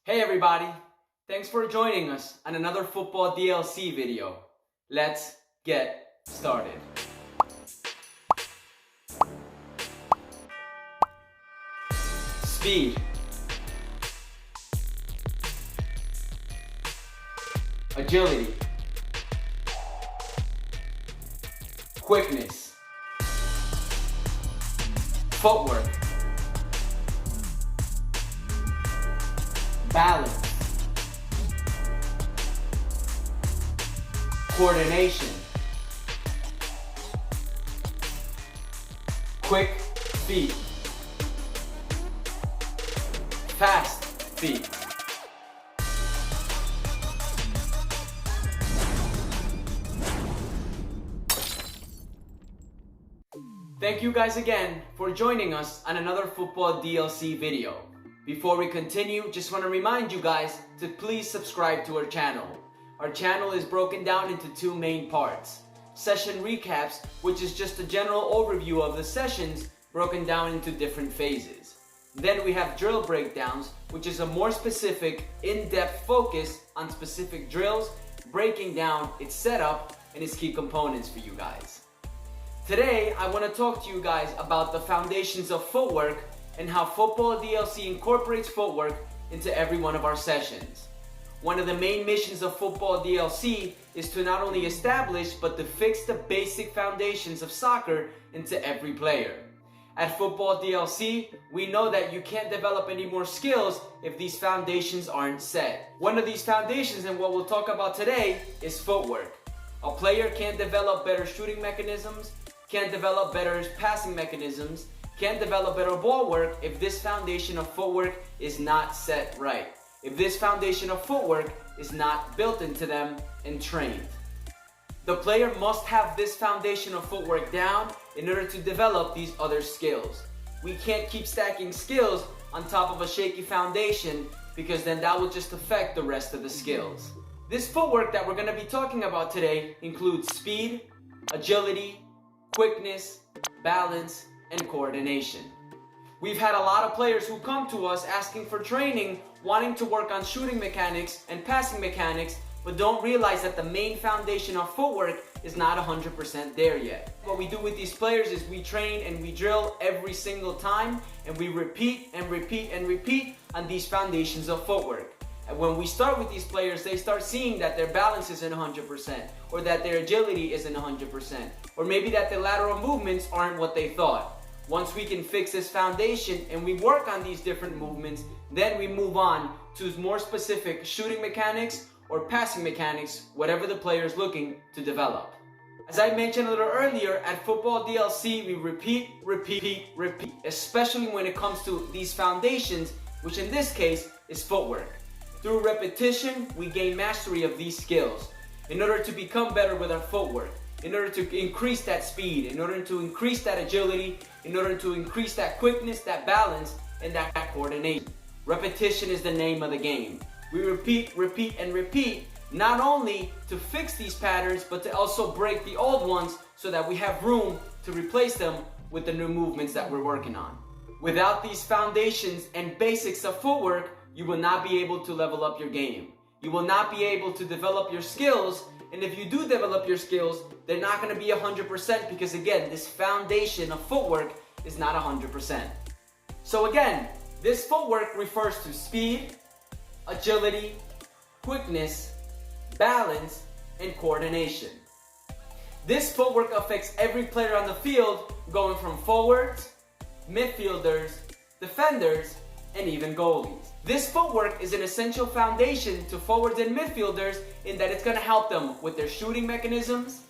Hey everybody, thanks for joining us on another Football DLC video. Let's get started. Speed, agility, quickness, footwork, balance, coordination, quick feet, fast feet. Thank you guys again for joining us on another Football DLC video. Before we continue, just want to remind you guys to please subscribe to our channel. Our channel is broken down into two main parts. Session recaps, which is just a general overview of the sessions broken down into different phases. Then we have drill breakdowns, which is a more specific, in-depth focus on specific drills, breaking down its setup and its key components for you guys. Today, I want to talk to you guys about the foundations of footwork and how Football DLC incorporates footwork into every one of our sessions. One of the main missions of Football DLC is to not only establish but to fix the basic foundations of soccer into every player. At Football DLC, we know that you can't develop any more skills if these foundations aren't set. One of these foundations, and what we'll talk about today, is footwork. A player can't develop better shooting mechanisms, can't develop better passing mechanisms, can't develop better ball work if this foundation of footwork is not set right. If this foundation of footwork is not built into them and trained. The player must have this foundation of footwork down in order to develop these other skills. We can't keep stacking skills on top of a shaky foundation because then that will just affect the rest of the skills. This footwork that we're going to be talking about today includes speed, agility, quickness, balance, and coordination. We've had a lot of players who come to us asking for training, wanting to work on shooting mechanics and passing mechanics, but don't realize that the main foundation of footwork is not 100% there yet. What we do with these players is we train and we drill every single time, and we repeat and repeat and repeat on these foundations of footwork. And when we start with these players, they start seeing that their balance isn't 100%, or that their agility isn't 100%, or maybe that their lateral movements aren't what they thought. Once we can fix this foundation and we work on these different movements, then we move on to more specific shooting mechanics or passing mechanics, whatever the player is looking to develop. As I mentioned a little earlier, at Football DLC, we repeat, especially when it comes to these foundations, which in this case is footwork. Through repetition, we gain mastery of these skills in order to become better with our footwork, in order to increase that speed, in order to increase that agility, in order to increase that quickness, that balance, and that coordination. Repetition is the name of the game. We repeat, and repeat, not only to fix these patterns, but to also break the old ones so that we have room to replace them with the new movements that we're working on. Without these foundations and basics of footwork, you will not be able to level up your game. You will not be able to develop your skills, and if you do develop your skills, they're not going to be 100% because again, this foundation of footwork is not 100%. So again, this footwork refers to speed, agility, quickness, balance, and coordination. This footwork affects every player on the field, going from forwards, midfielders, defenders, and even goalies. This footwork is an essential foundation to forwards and midfielders in that it's going to help them with their shooting mechanisms,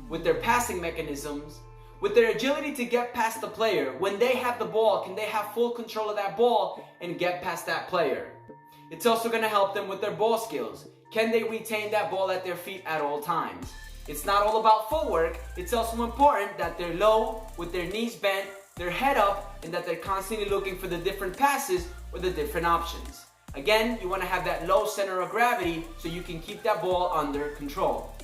with their passing mechanisms, with their agility to get past the player. When they have the ball, can they have full control of that ball and get past that player? It's also going to help them with their ball skills. Can they retain that ball at their feet at all times? It's not all about footwork. It's also important that they're low, with their knees bent, their head up, and that they're constantly looking for the different passes or the different options. Again, you want to have that low center of gravity so you can keep that ball under control.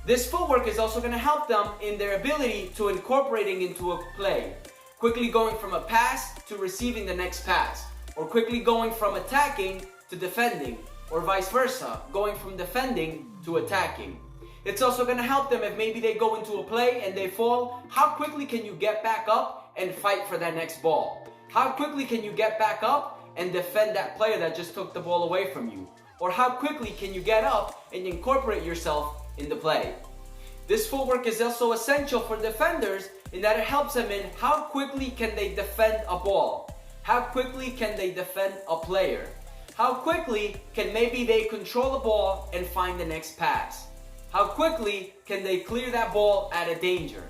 This footwork is also going to help them in their ability to incorporating into a play. Quickly going from a pass to receiving the next pass, or quickly going from attacking to defending, or vice versa, going from defending to attacking. It's also going to help them if maybe they go into a play and they fall. How quickly can you get back up and fight for that next ball? How quickly can you get back up and defend that player that just took the ball away from you? Or how quickly can you get up and incorporate yourself in the play? This footwork is also essential for defenders in that it helps them in how quickly can they defend a ball? How quickly can they defend a player? How quickly can maybe they control the ball and find the next pass? How quickly can they clear that ball out of danger?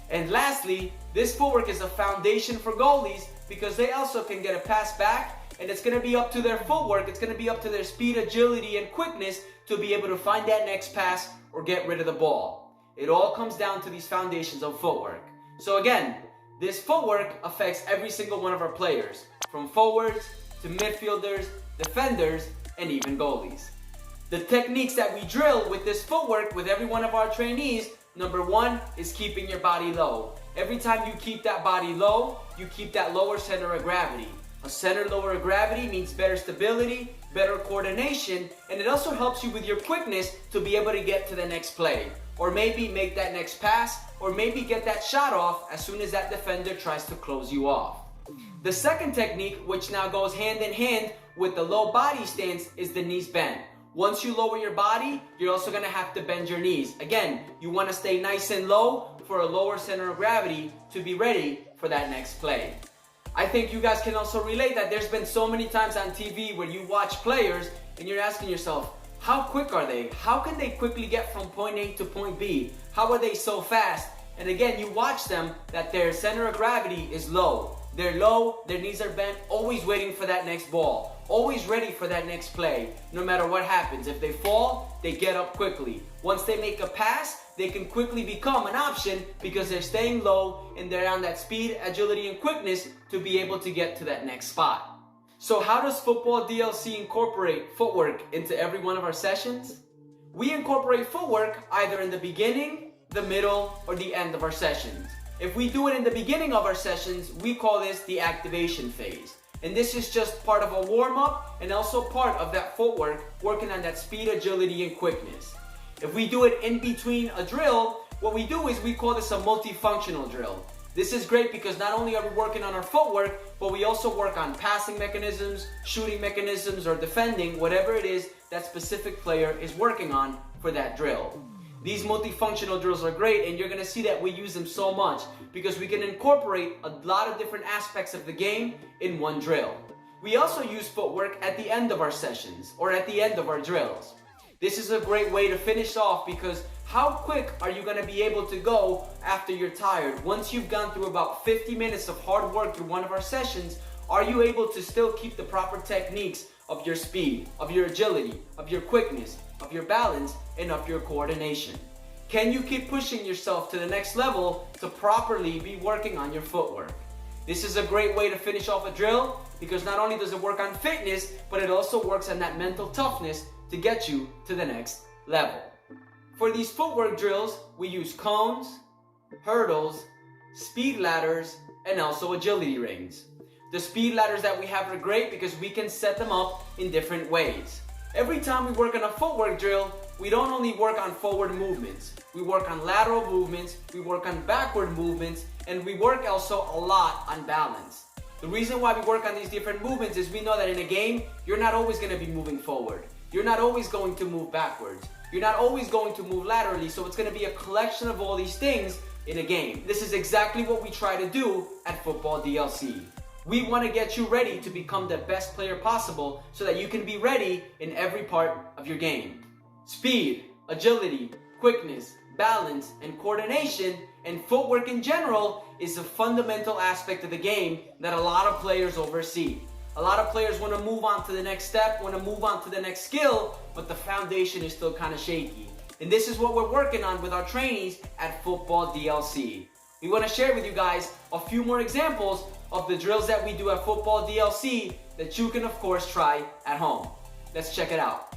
And lastly, this footwork is a foundation for goalies because they also can get a pass back, and it's going to be up to their footwork, it's going to be up to their speed, agility, and quickness to be able to find that next pass or get rid of the ball. It all comes down to these foundations of footwork. So again, this footwork affects every single one of our players, from forwards to midfielders, defenders, and even goalies. The techniques that we drill with this footwork with every one of our trainees, number one is keeping your body low. Every time you keep that body low, you keep that lower center of gravity. A center lower of gravity means better stability, better coordination, and it also helps you with your quickness to be able to get to the next play, or maybe make that next pass, or maybe get that shot off as soon as that defender tries to close you off. The second technique, which now goes hand in hand with the low body stance, is the knees bend. Once you lower your body, you're also going to have to bend your knees. Again, you want to stay nice and low for a lower center of gravity to be ready for that next play. I think you guys can also relate that there's been so many times on TV where you watch players and you're asking yourself, how quick are they? How can they quickly get from point A to point B? How are they so fast? And again, you watch them that their center of gravity is low. They're low, their knees are bent, always waiting for that next ball, always ready for that next play, no matter what happens. If they fall, they get up quickly. Once they make a pass, they can quickly become an option because they're staying low and they're on that speed, agility, and quickness to be able to get to that next spot. So how does Football DLC incorporate footwork into every one of our sessions? We incorporate footwork either in the beginning, the middle, or the end of our sessions. If we do it in the beginning of our sessions, we call this the activation phase. And this is just part of a warm-up and also part of that footwork, working on that speed, agility, and quickness. If we do it in between a drill, what we do is we call this a multifunctional drill. This is great because not only are we working on our footwork, but we also work on passing mechanisms, shooting mechanisms, or defending, whatever it is that specific player is working on for that drill. These multifunctional drills are great, and you're going to see that we use them so much because we can incorporate a lot of different aspects of the game in one drill. We also use footwork at the end of our sessions or at the end of our drills. This is a great way to finish off because how quick are you going to be able to go after you're tired? Once you've gone through about 50 minutes of hard work through one of our sessions, are you able to still keep the proper techniques of your speed, of your agility, of your quickness, of your balance, and of your coordination? Can you keep pushing yourself to the next level to properly be working on your footwork? This is a great way to finish off a drill because not only does it work on fitness, but it also works on that mental toughness to get you to the next level. For these footwork drills, we use cones, hurdles, speed ladders, and also agility rings. The speed ladders that we have are great because we can set them up in different ways. Every time we work on a footwork drill, we don't only work on forward movements. We work on lateral movements, we work on backward movements, and we work also a lot on balance. The reason why we work on these different movements is we know that in a game, you're not always going to be moving forward. You're not always going to move backwards. You're not always going to move laterally, so it's going to be a collection of all these things in a game. This is exactly what we try to do at Football DLC. We want to get you ready to become the best player possible so that you can be ready in every part of your game. Speed, agility, quickness, balance, and coordination, and footwork in general is a fundamental aspect of the game that a lot of players oversee. A lot of players want to move on to the next step, want to move on to the next skill, but the foundation is still kind of shaky. And this is what we're working on with our trainees at Football DLC. We want to share with you guys a few more examples of the drills that we do at Football DLC that you can of course try at home. Let's check it out.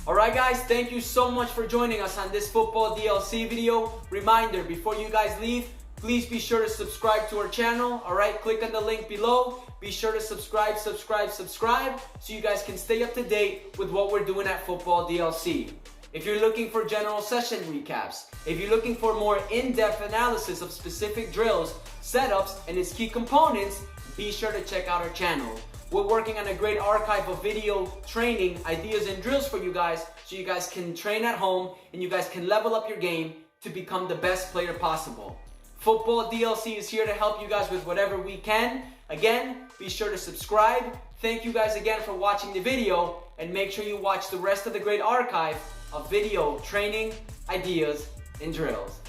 Alright guys, thank you so much for joining us on this Football DLC video. Reminder, before you guys leave, please be sure to subscribe to our channel. Alright, click on the link below. Be sure to subscribe so you guys can stay up to date with what we're doing at Football DLC. If you're looking for general session recaps, if you're looking for more in-depth analysis of specific drills, setups, and its key components, be sure to check out our channel. We're working on a great archive of video training, ideas, and drills for you guys so you guys can train at home and you guys can level up your game to become the best player possible. Football DLC is here to help you guys with whatever we can. Again, be sure to subscribe. Thank you guys again for watching the video, and make sure you watch the rest of the great archive of video training, ideas, and drills.